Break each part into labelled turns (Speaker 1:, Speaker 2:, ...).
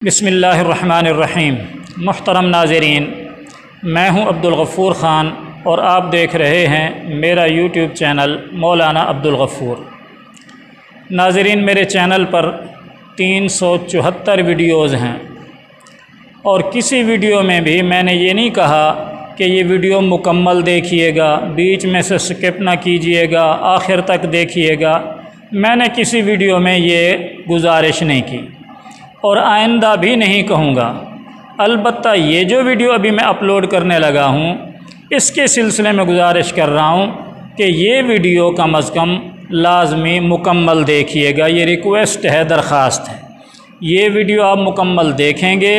Speaker 1: بسم اللہ الرحمن الرحیم۔ محترم ناظرین، میں ہوں عبدالغفور خان اور آپ دیکھ رہے ہیں میرا یوٹیوب چینل مولانا عبدالغفور۔ ناظرین، میرے چینل پر 374 ویڈیوز ہیں اور کسی ویڈیو میں بھی میں نے یہ نہیں کہا کہ یہ ویڈیو مکمل دیکھیے گا، بیچ میں سے سکپ نہ کیجیے گا، آخر تک دیکھیے گا۔ میں نے کسی ویڈیو میں یہ گزارش نہیں کی اور آئندہ بھی نہیں کہوں گا۔ البتہ یہ جو ویڈیو ابھی میں اپلوڈ کرنے لگا ہوں، اس کے سلسلے میں گزارش کر رہا ہوں کہ یہ ویڈیو کم از کم لازمی مکمل دیکھیے گا۔ یہ ریکویسٹ ہے، درخواست ہے۔ یہ ویڈیو آپ مکمل دیکھیں گے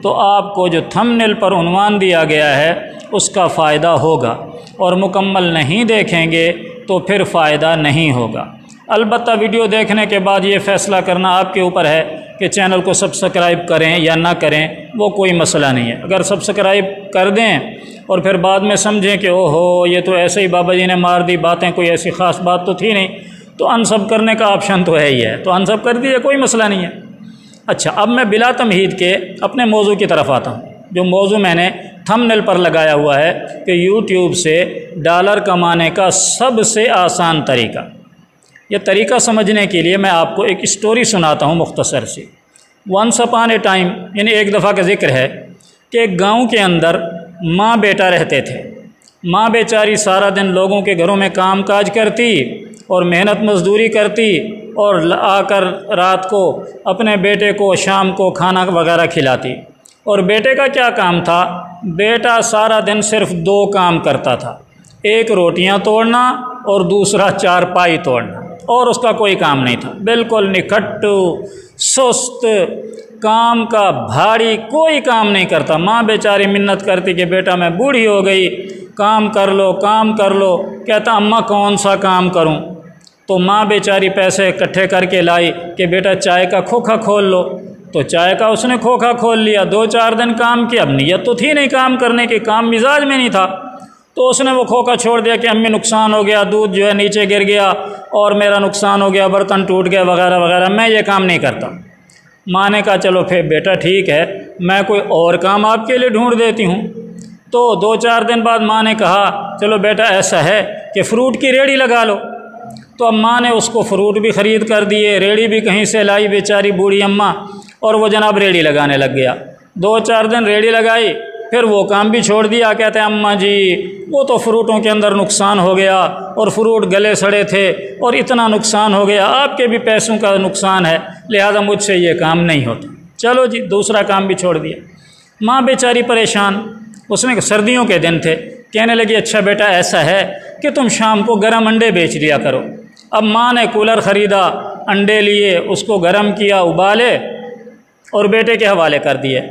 Speaker 1: تو آپ کو جو تھمبنیل پر عنوان دیا گیا ہے اس کا فائدہ ہوگا، اور مکمل نہیں دیکھیں گے تو پھر فائدہ نہیں ہوگا۔ البتہ ویڈیو دیکھنے کے بعد یہ فیصلہ کرنا آپ کے اوپر ہے کہ چینل کو سبسکرائب کریں یا نہ کریں، وہ کوئی مسئلہ نہیں ہے۔ اگر سبسکرائب کر دیں اور پھر بعد میں سمجھیں کہ اوہو یہ تو ایسے ہی بابا جی نے مار دی باتیں، کوئی ایسی خاص بات تو تھی نہیں، تو انسب کرنے کا آپشن تو ہے ہی ہے، تو انسب کر دیجیے، کوئی مسئلہ نہیں ہے۔ اچھا، اب میں بلا تمہید کے اپنے موضوع کی طرف آتا ہوں۔ جو موضوع میں نے تھمبنیل پر لگایا ہوا ہے کہ یوٹیوب سے ڈالر کمانے کا سب سے آسان طریقہ۔ یہ طریقہ سمجھنے کے لیے میں آپ کو ایک اسٹوری سناتا ہوں مختصر سی۔ ونس اپان اے ٹائم، یعنی ایک دفعہ کا ذکر ہے کہ ایک گاؤں کے اندر ماں بیٹا رہتے تھے۔ ماں بیچاری سارا دن لوگوں کے گھروں میں کام کاج کرتی اور محنت مزدوری کرتی اور آ کر رات کو اپنے بیٹے کو شام کو کھانا وغیرہ کھلاتی۔ اور بیٹے کا کیا کام تھا؟ بیٹا سارا دن صرف 2 کام کرتا تھا، ایک روٹیاں توڑنا اور دوسرا چارپائی توڑنا، اور اس کا کوئی کام نہیں تھا۔ بالکل نکھٹو، سست، کام کا بھاری، کوئی کام نہیں کرتا۔ ماں بیچاری منت کرتی کہ بیٹا میں بوڑھی ہو گئی، کام کر لو کام کر لو۔ کہتا اماں کون سا کام کروں؟ تو ماں بیچاری پیسے اکٹھے کر کے لائی کہ بیٹا چائے کا کھوکھا کھول لو۔ تو چائے کا اس نے کھوکھا کھول لیا، 2-4 دن کام کیا۔ اب نیت تو تھی نہیں کام کرنے کی، کام مزاج میں نہیں تھا، تو اس نے وہ کھوکھا چھوڑ دیا کہ امی نقصان ہو گیا، دودھ جو ہے نیچے گر گیا اور میرا نقصان ہو گیا، برتن ٹوٹ گئے وغیرہ وغیرہ، میں یہ کام نہیں کرتا۔ ماں نے کہا چلو پھر بیٹا ٹھیک ہے، میں کوئی اور کام آپ کے لیے ڈھونڈ دیتی ہوں۔ تو 2-4 دن بعد ماں نے کہا چلو بیٹا ایسا ہے کہ فروٹ کی ریڑھی لگا لو۔ تو اب ماں نے اس کو فروٹ بھی خرید کر دیے، ریڑھی بھی کہیں سے لائی بیچاری بوڑھی اماں، اور وہ جناب ریڑھی لگانے لگ گیا۔ 2-4 دن ریڑھی لگائی، پھر وہ کام بھی چھوڑ دیا۔ کہتے ہیں اماں جی وہ تو فروٹوں کے اندر نقصان ہو گیا اور فروٹ گلے سڑے تھے اور اتنا نقصان ہو گیا، آپ کے بھی پیسوں کا نقصان ہے، لہذا مجھ سے یہ کام نہیں ہوتا۔ چلو جی، دوسرا کام بھی چھوڑ دیا۔ ماں بیچاری پریشان، اس میں سردیوں کے دن تھے، کہنے لگی اچھا بیٹا ایسا ہے کہ تم شام کو گرم انڈے بیچ لیا کرو۔ اب ماں نے کولر خریدا، انڈے لیے، اس کو گرم کیا، ابالے اور بیٹے کے حوالے کر دیے۔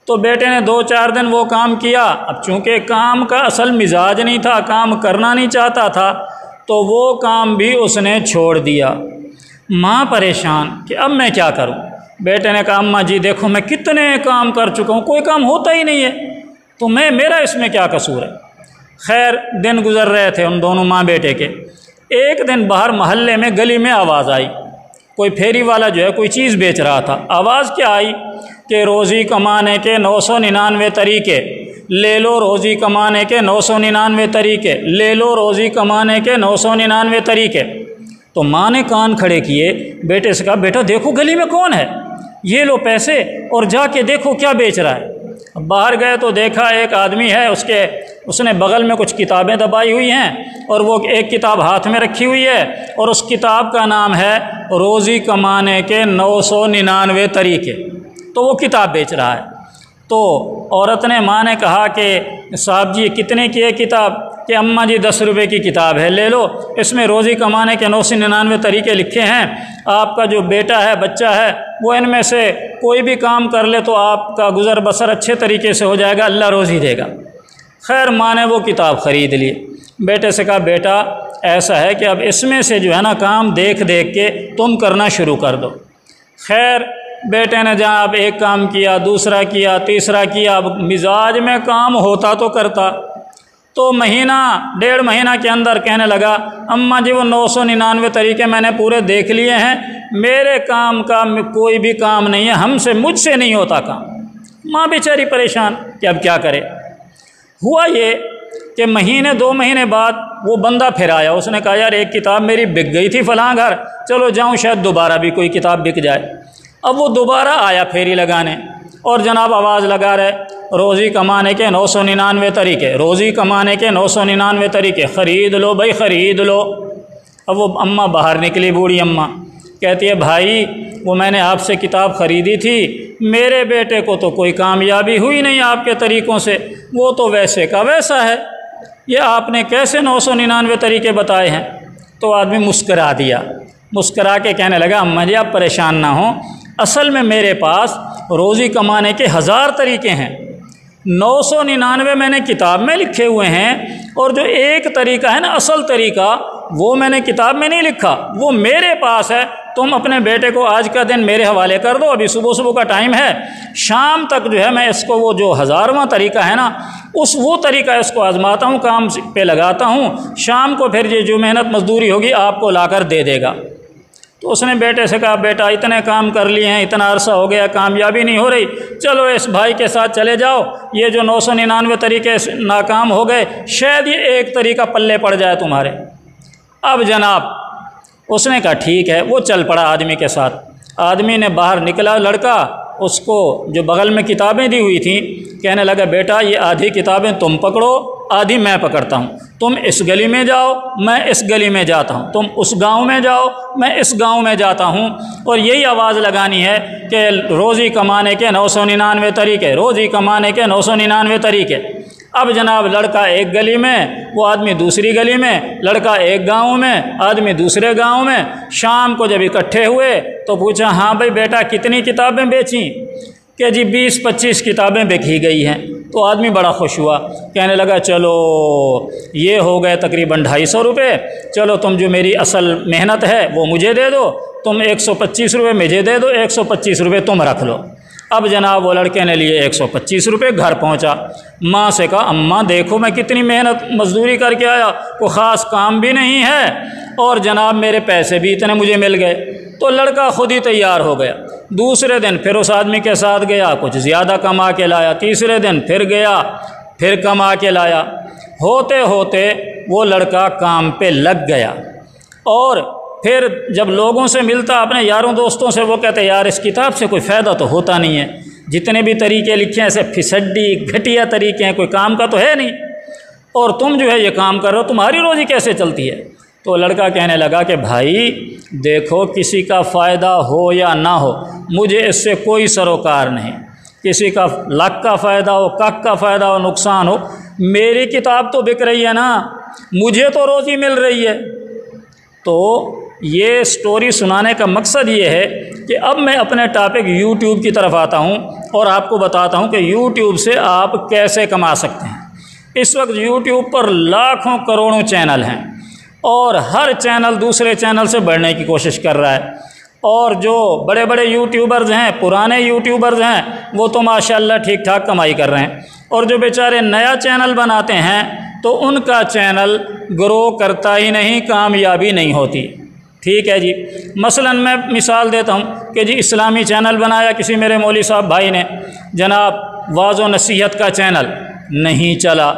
Speaker 1: تو بیٹے نے 2-4 دن وہ کام کیا۔ اب چونکہ کام کا اصل مزاج نہیں تھا، کام کرنا نہیں چاہتا تھا، تو وہ کام بھی اس نے چھوڑ دیا۔ ماں پریشان کہ اب میں کیا کروں؟ بیٹے نے کہا اماں جی دیکھو میں کتنے کام کر چکا ہوں، کوئی کام ہوتا ہی نہیں ہے، تو میرا اس میں کیا قصور ہے؟ خیر دن گزر رہے تھے ان دونوں ماں بیٹے کے۔ ایک دن باہر محلے میں گلی میں آواز آئی، کوئی پھیری والا جو ہے کوئی چیز بیچ رہا تھا۔ آواز کیا آئی کہ روزی کمانے کے 999 طریقے، لے لو روزی کمانے کے 999 طریقے، لے لو روزی کمانے کے 999 طریقے۔ تو ماں نے کان کھڑے کیے، بیٹے سے کہا بیٹا دیکھو گلی میں کون ہے، یہ لو پیسے اور جا کے دیکھو کیا بیچ رہا ہے۔ باہر گئے تو دیکھا ایک آدمی ہے، اس نے بغل میں کچھ کتابیں دبائی ہوئی ہیں اور وہ ایک کتاب ہاتھ میں رکھی ہوئی ہے، اور اس کتاب کا نام ہے روزی کمانے کے 999 طریقے۔ تو وہ کتاب بیچ رہا ہے۔ تو عورت نے، ماں نے کہا کہ صاحب جی کتنے کی ہے کتاب؟ کہ اماں جی 10 روپے کی کتاب ہے، لے لو، اس میں روزی کمانے کے 999 طریقے لکھے ہیں، آپ کا جو بیٹا ہے بچہ ہے وہ ان میں سے کوئی بھی کام کر لے تو آپ کا گزر بسر اچھے طریقے سے ہو جائے گا، اللہ روزی دے گا۔ خیر ماں نے وہ کتاب خرید لی۔ بیٹے سے کہا بیٹا ایسا ہے کہ اب اس میں سے جو ہے نا کام دیکھ دیکھ کے تم کرنا شروع کر دو۔ خیر بیٹے نے جہاں اب ایک کام کیا، دوسرا کیا، تیسرا کیا، اب مزاج میں کام ہوتا تو کرتا۔ تو مہینہ 1.5 مہینہ کے اندر کہنے لگا اماں جی وہ 999 طریقے میں نے پورے دیکھ لیے ہیں، میرے کام کا کوئی بھی کام نہیں ہے، مجھ سے نہیں ہوتا کام۔ ماں بیچاری پریشان کہ اب کیا کرے۔ ہوا یہ کہ مہینے 2 مہینے بعد وہ بندہ پھر آیا، اس نے کہا یار ایک کتاب میری بک گئی تھی فلاں گھر، چلو جاؤں شاید دوبارہ بھی کوئی کتاب بک جائے۔ اب وہ دوبارہ آیا پھیری لگانے اور جناب آواز لگا رہے روزی کمانے کے 999 طریقے، روزی کمانے کے 999 طریقے، خرید لو بھائی خرید لو۔ اب وہ اماں باہر نکلی، بوڑھی اماں کہتی ہے بھائی وہ میں نے آپ سے کتاب خریدی تھی، میرے بیٹے کو تو کوئی کامیابی ہوئی نہیں آپ کے طریقوں سے، وہ تو ویسے کا ویسا ہے، یہ آپ نے کیسے 999 طریقے بتائے ہیں؟ تو آدمی مسکرا دیا، مسکرا کے کہنے لگا اماں جی آپ پریشان نہ ہوں، اصل میں میرے پاس روزی کمانے کے 1000 طریقے ہیں، 999 میں نے کتاب میں لکھے ہوئے ہیں، اور جو ایک طریقہ ہے نا اصل طریقہ وہ میں نے کتاب میں نہیں لکھا، وہ میرے پاس ہے، تم اپنے بیٹے کو آج کا دن میرے حوالے کر دو، ابھی صبح کا ٹائم ہے، شام تک جو ہے میں اس کو وہ جو 1000واں طریقہ ہے نا وہ طریقہ اس کو آزماتا ہوں، کام پہ لگاتا ہوں، شام کو پھر یہ جو محنت مزدوری ہوگی آپ کو لا کر دے دے گا۔ تو اس نے بیٹے سے کہا بیٹا اتنے کام کر لیے ہیں، اتنا عرصہ ہو گیا کامیابی نہیں ہو رہی، چلو اس بھائی کے ساتھ چلے جاؤ، یہ جو 999 طریقے ناکام ہو گئے شاید یہ ایک طریقہ پلے پڑ جائے تمہارے۔ اب جناب اس نے کہا ٹھیک ہے، وہ چل پڑا آدمی کے ساتھ۔ آدمی نے باہر نکلا لڑکا، اس کو جو بغل میں کتابیں دی ہوئی تھیں کہنے لگا بیٹا یہ آدھی کتابیں تم پکڑو، آدھی میں پکڑتا ہوں، تم اس گلی میں جاؤ میں اس گلی میں جاتا ہوں، تم اس گاؤں میں جاؤ میں اس گاؤں میں جاتا ہوں، اور یہی آواز لگانی ہے کہ روزی کمانے کے 999 طریقے، روزی کمانے کے 999 طریقے۔ اب جناب لڑکا ایک گلی میں، وہ آدمی دوسری گلی میں، لڑکا ایک گاؤں میں، آدمی دوسرے گاؤں میں۔ شام کو جب اکٹھے ہوئے تو پوچھا ہاں بھائی بیٹا کتنی کتابیں بیچیں؟ کہ جی 20-25 کتابیں بکی گئی ہیں۔ تو آدمی بڑا خوش ہوا، کہنے لگا چلو یہ ہو گئے تقریباً 250 روپے، چلو تم جو میری اصل محنت ہے وہ مجھے دے دو، تم 125 روپے مجھے دے دو، 125 روپے تم رکھ لو۔ اب جناب وہ لڑکے نے لیے 125 روپے، گھر پہنچا، ماں سے کہا اماں دیکھو میں کتنی محنت مزدوری کر کے آیا، کوئی خاص کام بھی نہیں ہے، اور جناب میرے پیسے بھی اتنے مجھے مل گئے۔ تو لڑکا خود ہی تیار ہو گیا، دوسرے دن پھر اس آدمی کے ساتھ گیا، کچھ زیادہ کما کے لایا، تیسرے دن پھر گیا، پھر کما کے لایا، ہوتے ہوتے وہ لڑکا کام پہ لگ گیا، اور پھر جب لوگوں سے ملتا اپنے یاروں دوستوں سے وہ کہتے یار اس کتاب سے کوئی فائدہ تو ہوتا نہیں ہے، جتنے بھی طریقے لکھے ہیں ایسے پھسڈی گھٹیا طریقے ہیں، کوئی کام کا تو ہے نہیں، اور تم جو ہے یہ کام کر رہے ہو، تمہاری روزی کیسے چلتی ہے؟ تو لڑکا کہنے لگا کہ بھائی دیکھو کسی کا فائدہ ہو یا نہ ہو مجھے اس سے کوئی سروکار نہیں، کسی کا لاکھ کا فائدہ ہو، کاک کا فائدہ ہو، نقصان ہو، میری کتاب تو بک رہی ہے نا، مجھے تو روزی مل رہی ہے۔ تو یہ سٹوری سنانے کا مقصد یہ ہے کہ اب میں اپنے ٹاپک یوٹیوب کی طرف آتا ہوں اور آپ کو بتاتا ہوں کہ یوٹیوب سے آپ کیسے کما سکتے ہیں۔ اس وقت یوٹیوب پر لاکھوں کروڑوں چینل ہیں، اور ہر چینل دوسرے چینل سے بڑھنے کی کوشش کر رہا ہے، اور جو بڑے بڑے یوٹیوبرز ہیں، پرانے یوٹیوبرز ہیں، وہ تو ماشاءاللہ ٹھیک ٹھاک کمائی کر رہے ہیں، اور جو بیچارے نیا چینل بناتے ہیں تو ان کا چینل گرو کرتا ہی نہیں، کامیابی نہیں ہوتی۔ ٹھیک ہے جی، مثلا میں مثال دیتا ہوں کہ جی اسلامی چینل بنایا کسی میرے مولوی صاحب بھائی نے، جناب واعظ و نصیحت کا چینل نہیں چلا،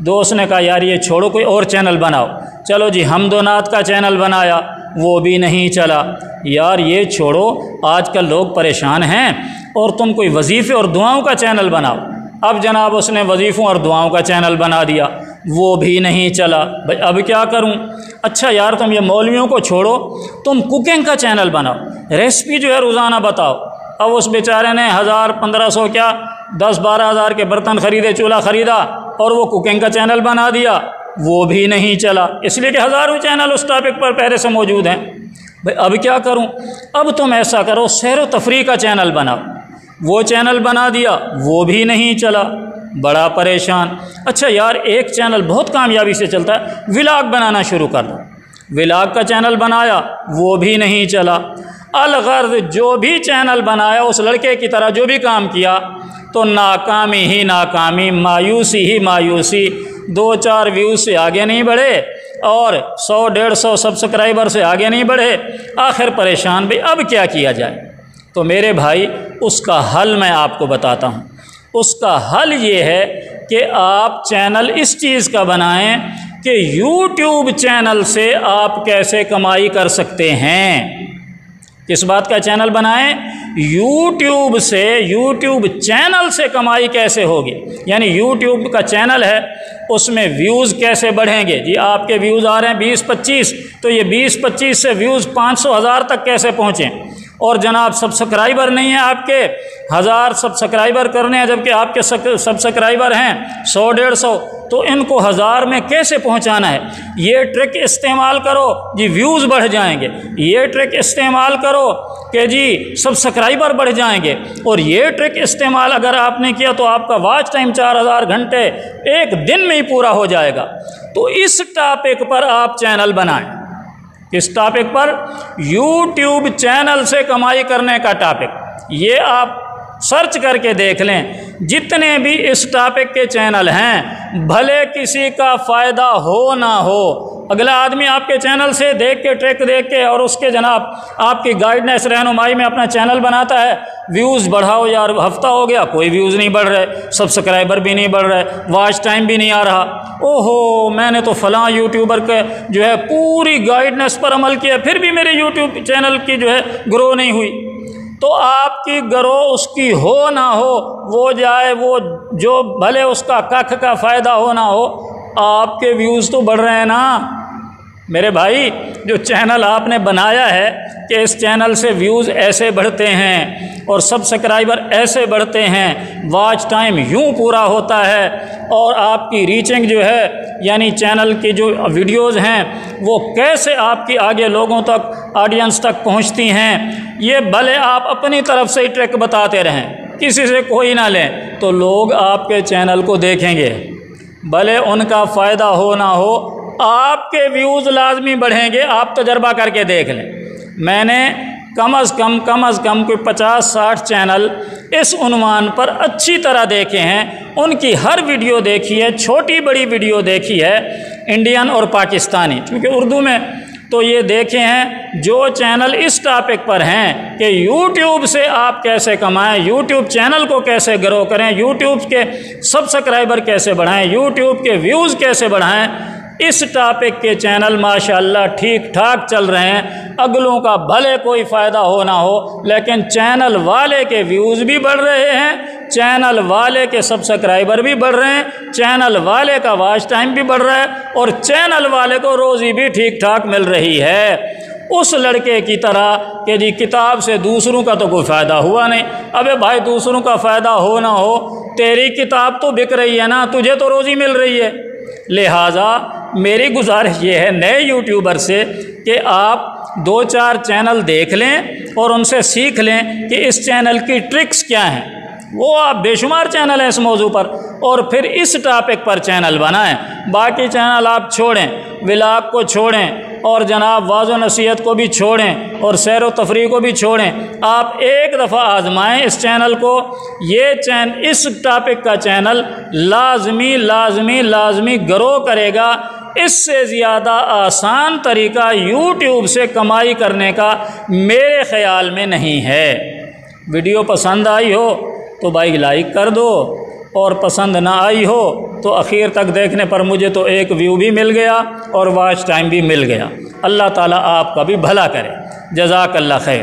Speaker 1: دوست نے کہا یار یہ چھوڑو کوئی اور چینل بناؤ، چلو جی حمد و نعت کا چینل بنایا، وہ بھی نہیں چلا، یار یہ چھوڑو آج کل لوگ پریشان ہیں، اور تم کوئی وظیفے اور دعاؤں کا چینل بناؤ۔ اب جناب اس نے وظیفوں اور دعاؤں کا چینل بنا دیا، وہ بھی نہیں چلا، بھائی اب کیا کروں؟ اچھا یار تم یہ مولویوں کو چھوڑو، تم کوکنگ کا چینل بناؤ، ریسپی جو ہے روزانہ بتاؤ۔ اب اس بیچارے نے 1000-1500 کیا 10-12 ہزار کے برتن خریدے، چولہا خریدا، اور وہ کوکنگ کا چینل بنا دیا، وہ بھی نہیں چلا، اس لیے کہ ہزاروں چینل اس ٹاپک پر پہلے سے موجود ہیں۔ بھائی اب کیا کروں؟ اب تم ایسا کرو سیر و تفریح کا چینل بناؤ، وہ چینل بنا دیا، وہ بھی نہیں چلا، بڑا پریشان۔ اچھا یار ایک چینل بہت کامیابی سے چلتا ہے، ولاگ بنانا شروع کر دو، ولاگ کا چینل بنایا، وہ بھی نہیں چلا۔ الغرض جو بھی چینل بنایا اس لڑکے کی طرح جو بھی کام کیا تو ناکامی ہی ناکامی، مایوسی ہی مایوسی، 2-4 ویوز سے آگے نہیں بڑھے، اور 100-150 سبسکرائبر سے آگے نہیں بڑھے، آخر پریشان بھی اب کیا کیا جائے؟ تو میرے بھائی اس کا حل میں آپ کو بتاتا ہوں۔ اس کا حل یہ ہے کہ آپ چینل اس چیز کا بنائیں کہ یوٹیوب چینل سے آپ کیسے کمائی کر سکتے ہیں۔ کس بات کا چینل بنائیں؟ یوٹیوب سے، یوٹیوب چینل سے کمائی کیسے ہوگی، یعنی یوٹیوب کا چینل ہے، اس میں ویوز کیسے بڑھیں گے؟ جی آپ کے ویوز آ رہے ہیں 20-25، تو یہ 20-25 سے ویوز 500-1000 تک کیسے پہنچیں؟ اور جناب سبسکرائبر نہیں ہیں آپ کے، 1000 سبسکرائبر کرنے ہیں جبکہ آپ کے سبسکرائبر ہیں 100-150، تو ان کو 1000 میں کیسے پہنچانا ہے؟ یہ ٹرک استعمال کرو جی ویوز بڑھ جائیں گے، یہ ٹرک استعمال کرو کہ جی سبسکرائبر بڑھ جائیں گے، اور یہ ٹرک استعمال اگر آپ نے کیا تو آپ کا واچ ٹائم 4000 گھنٹے ایک دن میں ہی پورا ہو جائے گا۔ تو اس ٹاپک پر آپ چینل بنائیں۔ کس ٹاپک پر؟ یوٹیوب چینل سے کمائی کرنے کا ٹاپک۔ یہ آپ سرچ کر کے دیکھ لیں، جتنے بھی اس ٹاپک کے چینل ہیں، بھلے کسی کا فائدہ ہو نہ ہو، اگلا آدمی آپ کے چینل سے دیکھ کے، ٹریک دیکھ کے اور اس کے جناب آپ کی گائیڈنس رہنمائی میں اپنا چینل بناتا ہے، ویوز بڑھاؤ یار، ہفتہ ہو گیا کوئی ویوز نہیں بڑھ رہے، سبسکرائبر بھی نہیں بڑھ رہے، واچ ٹائم بھی نہیں آ رہا، اوہو میں نے تو فلاں یوٹیوبر کے جو ہے پوری گائیڈنس پر عمل کیا، پھر بھی میرے یوٹیوب چینل کی جو ہے گرو نہیں ہوئی۔ تو آپ کی گرو اس کی ہو نہ ہو، وہ جائے، وہ جو بھلے اس کا ککھ کا فائدہ ہو نہ ہو، آپ کے ویوز تو بڑھ رہے ہیں نا میرے بھائی۔ جو چینل آپ نے بنایا ہے کہ اس چینل سے ویوز ایسے بڑھتے ہیں اور سبسکرائبر ایسے بڑھتے ہیں، واچ ٹائم یوں پورا ہوتا ہے، اور آپ کی ریچنگ جو ہے یعنی چینل کی جو ویڈیوز ہیں وہ کیسے آپ کی آگے لوگوں تک، آڈینس تک پہنچتی ہیں، یہ بھلے آپ اپنی طرف سے ہی ٹریک بتاتے رہیں، کسی سے کوئی نہ لیں، تو لوگ آپ کے چینل کو دیکھیں گے، بھلے ان کا فائدہ ہو نہ ہو، آپ کے ویوز لازمی بڑھیں گے۔ آپ تجربہ کر کے دیکھ لیں، میں نے کم از کم کوئی 50-60 چینل اس عنوان پر اچھی طرح دیکھے ہیں، ان کی ہر ویڈیو دیکھی ہے، چھوٹی بڑی ویڈیو دیکھی ہے، انڈین اور پاکستانی، کیونکہ اردو میں تو یہ دیکھے ہیں۔ جو چینل اس ٹاپک پر ہیں کہ یوٹیوب سے آپ کیسے کمائیں، یوٹیوب چینل کو کیسے گرو کریں، یوٹیوب کے سبسکرائبر کیسے بڑھائیں، یوٹیوب کے ویوز کیسے بڑھائیں، اس ٹاپک کے چینل ماشاءاللہ ٹھیک ٹھاک چل رہے ہیں۔ اگلوں کا بھلے کوئی فائدہ ہو نہ ہو، لیکن چینل والے کے ویوز بھی بڑھ رہے ہیں، چینل والے کے سبسکرائبر بھی بڑھ رہے ہیں، چینل والے کا واچ ٹائم بھی بڑھ رہا ہے، اور چینل والے کو روزی بھی ٹھیک ٹھاک مل رہی ہے۔ اس لڑکے کی طرح کہ جی کتاب سے دوسروں کا تو کوئی فائدہ ہوا نہیں۔ ابے بھائی دوسروں کا فائدہ ہو نہ ہو، تیری کتاب تو بک رہی ہے نا، تجھے تو روزی مل رہی ہے۔ لہٰذا میری گزارش یہ ہے نئے یوٹیوبر سے کہ آپ 2-4 چینل دیکھ لیں اور ان سے سیکھ لیں کہ اس چینل کی ٹرکس کیا ہیں۔ وہ آپ بے شمار چینل ہیں اس موضوع پر، اور پھر اس ٹاپک پر چینل بنائیں۔ باقی چینل آپ چھوڑیں، ولاگ کو چھوڑیں، اور جناب واعظ و نصیحت کو بھی چھوڑیں، اور سیر و تفریح کو بھی چھوڑیں۔ آپ ایک دفعہ آزمائیں اس چینل کو، اس ٹاپک کا چینل لازمی گرو کرے گا۔ اس سے زیادہ آسان طریقہ یوٹیوب سے کمائی کرنے کا میرے خیال میں نہیں ہے۔ ویڈیو پسند آئی ہو تو بھائی لائک کر دو، اور پسند نہ آئی ہو تو اخیر تک دیکھنے پر مجھے تو ایک ویو بھی مل گیا اور واچ ٹائم بھی مل گیا۔ اللہ تعالیٰ آپ کا بھی بھلا کرے۔ جزاک اللہ خیر۔